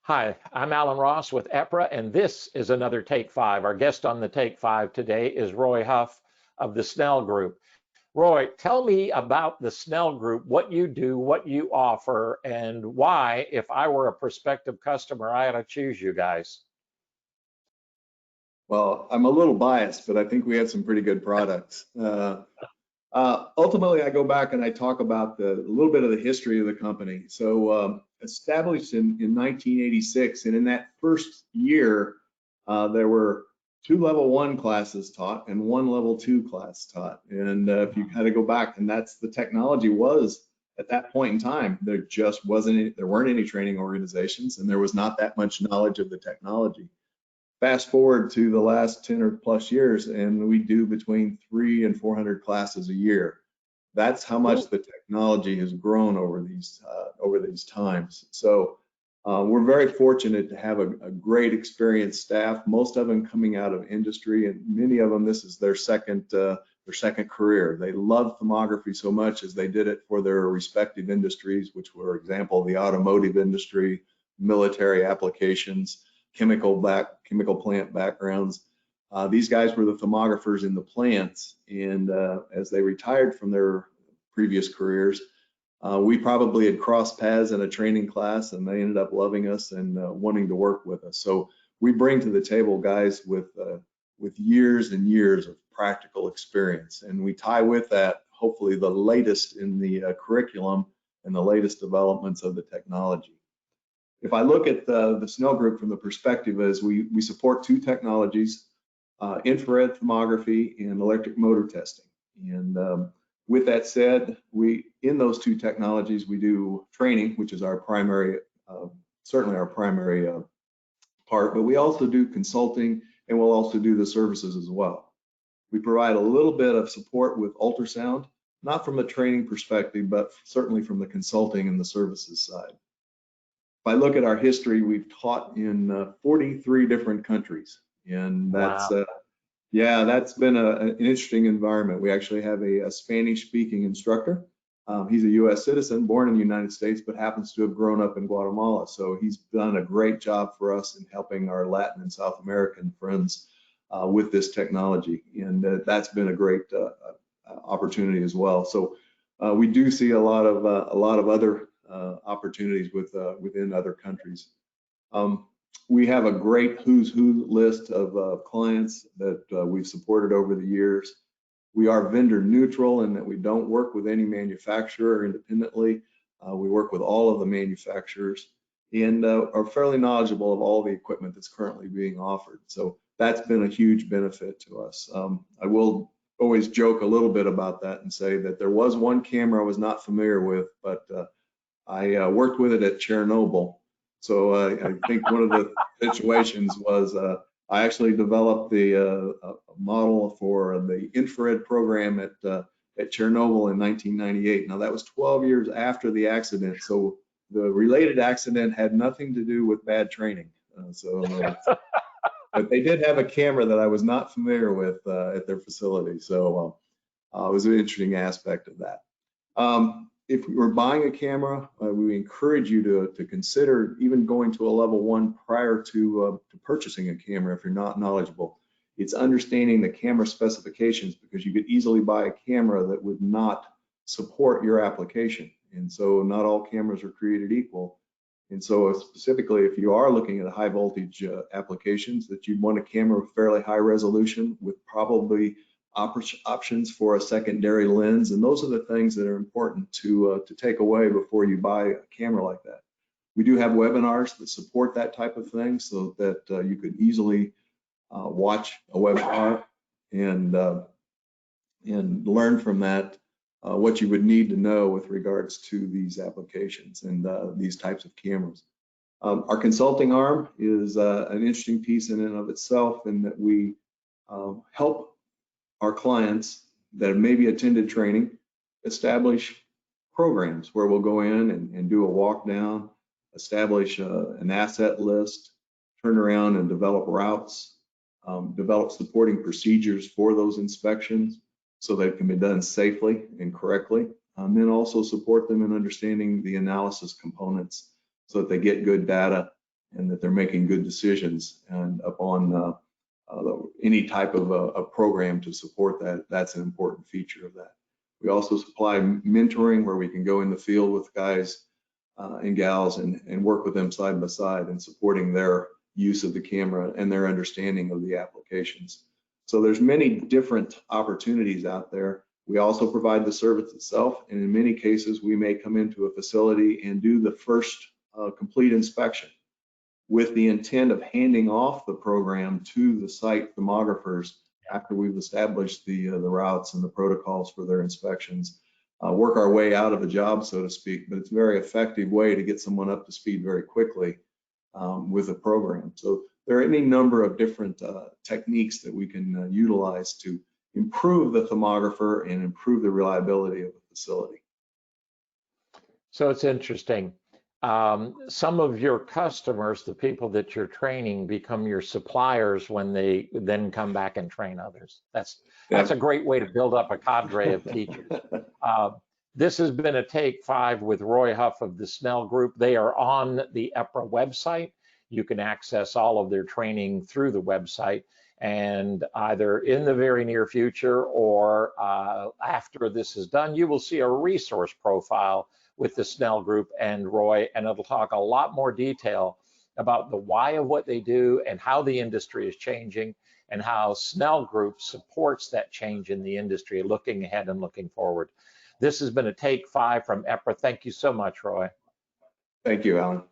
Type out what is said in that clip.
Hi, I'm Alan Ross with EPRA, and this is another Take 5. Our guest on the Take 5 today is Roy Huff of the Snell Group. Roy, tell me about the Snell Group, what you do, what you offer, and why, if I were a prospective customer, I ought to choose you guys. Well, I'm a little biased, but I think we have some pretty good products. Ultimately, I go back and I talk about a little bit of the history of the company. So established in 1986, and in that first year, there were 2 level 1 classes taught and 1 level 2 class taught. And if you kind of go back, and that's the technology was at that point in time, there just weren't any training organizations, and there was not that much knowledge of the technology. Fast forward to the last 10 or plus years, and we do between 300 and 400 classes a year. That's how much the technology has grown over these times. So we're very fortunate to have a great experienced staff. Most of them coming out of industry, and many of them this is their second career. They love thermography so much as they did it for their respective industries, which were, for example, the automotive industry, military applications, chemical plant backgrounds. These guys were the thermographers in the plants, and as they retired from their previous careers, we probably had crossed paths in a training class, and they ended up loving us and wanting to work with us. So we bring to the table guys with years and years of practical experience, and we tie with that hopefully the latest in the curriculum and the latest developments of the technology. If I look at the Snell Group from the perspective as we support 2 technologies, infrared thermography and electric motor testing. And with that said, in those 2 technologies, we do training, which is our primary, certainly our primary part, but we also do consulting, and we'll also do the services as well. We provide a little bit of support with ultrasound, not from a training perspective, but certainly from the consulting and the services side. If I look at our history, we've taught in 43 different countries, and that's Wow. yeah, that's been an interesting environment. We actually have a Spanish-speaking instructor. He's a U.S. citizen, born in the United States, but happens to have grown up in Guatemala. So he's done a great job for us in helping our Latin and South American friends with this technology, and that's been a great opportunity as well. So we do see a lot of other opportunities within other countries. We have a great who's who list of clients that we've supported over the years. We are vendor neutral in that we don't work with any manufacturer independently. We work with all of the manufacturers and are fairly knowledgeable of all the equipment that's currently being offered. So that's been a huge benefit to us. I will always joke a little bit about that and say that there was one camera I was not familiar with, but I worked with it at Chernobyl. So I think one of the situations was I actually developed the model for the infrared program at Chernobyl in 1998. Now that was 12 years after the accident, so the related accident had nothing to do with bad training. But they did have a camera that I was not familiar with at their facility, so it was an interesting aspect of that. If you were buying a camera, we encourage you to consider even going to a level 1 prior to purchasing a camera if you're not knowledgeable. It's understanding the camera specifications, because you could easily buy a camera that would not support your application. And so not all cameras are created equal. And so specifically, if you are looking at high voltage applications, that you'd want a camera with fairly high resolution with probably options for a secondary lens, and those are the things that are important to take away before you buy a camera like that. We do have webinars that support that type of thing, so that you could easily watch a webinar and learn from that what you would need to know with regards to these applications and these types of cameras. Our consulting arm is an interesting piece in and of itself, in that we help our clients that have maybe attended training establish programs where we'll go in and do a walk down, establish an asset list, turn around and develop routes, develop supporting procedures for those inspections so that it can be done safely and correctly, and then also support them in understanding the analysis components so that they get good data and that they're making good decisions and upon any type of a program to support that. That's an important feature of that. We also supply mentoring where we can go in the field with guys and gals and work with them side by side and supporting their use of the camera and their understanding of the applications. So there's many different opportunities out there. We also provide the service itself, and in many cases we may come into a facility and do the first complete inspection with the intent of handing off the program to the site thermographers after we've established the routes and the protocols for their inspections. Work our way out of a job, so to speak, but it's a very effective way to get someone up to speed very quickly with a program. So there are any number of different techniques that we can utilize to improve the thermographer and improve the reliability of the facility. So it's interesting. Some of your customers, the people that you're training, become your suppliers when they then come back and train others. That's a great way to build up a cadre of teachers. This has been a Take 5 with Roy Huff of the Snell Group. They are on the EPRA website. You can access all of their training through the website, and either in the very near future or after this is done, you will see a resource profile with the Snell Group and Roy, and it'll talk a lot more detail about the why of what they do and how the industry is changing and how Snell Group supports that change in the industry, looking ahead and looking forward. This has been a Take 5 from EPRA. Thank you so much, Roy. Thank you, Alan.